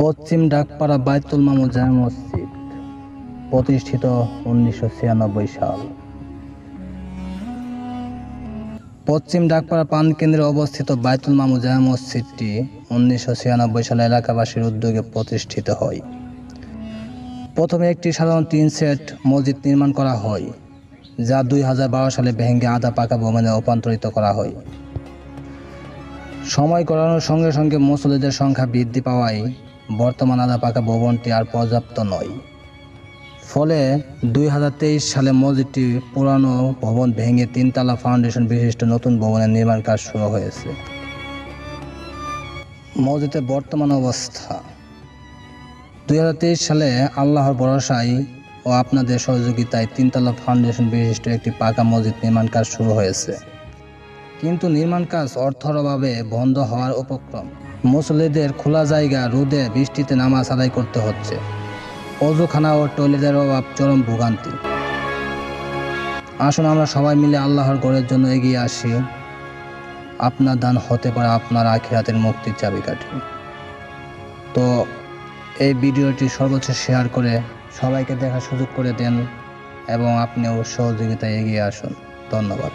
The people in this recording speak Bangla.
পশ্চিম ডাকপাড়া বায়তুল মামুন জামে মসজিদ প্রতিষ্ঠিত 1996 সাল। পশ্চিম ডাকপাড়া প্রাণকেন্দ্রে অবস্থিত বায়তুল মামুন জামে মসজিদটি 1996 সালে এলাকাবাসীর উদ্যোগে প্রতিষ্ঠিত হয়। প্রথমে একটি সাধারণ 3 সেট মসজিদ নির্মাণ করা হয়, যা 2012 সালে ভেঙে আধা পাকা ভবনে রূপান্তরিত করা হয়। সময় গড়ানোর সঙ্গে সঙ্গে মুসল্লিদের সংখ্যা বৃদ্ধি পাওয়ায় বর্তমান আধা পাকা ভবনটি আর পর্যাপ্ত নয়। ফলে 2023 সালে মসজিদটি পুরানো ভবন ভেঙে 3 তলা ফাউন্ডেশন বিশিষ্ট নতুন ভবনের নির্মাণ কাজ শুরু হয়েছে। মসজিদের বর্তমান অবস্থা: 2023 সালে আল্লাহর ভরসায় ও আপনাদের সহযোগিতায় 3 তলা ফাউন্ডেশন বিশিষ্ট একটি পাকা মসজিদ নির্মাণ কাজ শুরু হয়েছে, কিন্তু নির্মাণ কাজ অর্থের অভাবে বন্ধ হওয়ার উপক্রম। মুসল্লিদের খোলা জায়গা, রোদে বৃষ্টিতে নামাজ আদায় করতে হচ্ছে। অজুখানা ও টয়লেটের অভাব চরম ভোগান্তি। আসুন আমরা সবাই মিলে আল্লাহর ঘরের জন্য এগিয়ে আসি। আপনার দান হতে পারে আপনার আখিরাতের মুক্তির চাবিকাঠি। তো এই ভিডিওটি সর্বোচ্চ শেয়ার করে সবাইকে দেখার সুযোগ করে দেন এবং আপনিও সহযোগিতায় এগিয়ে আসুন। ধন্যবাদ।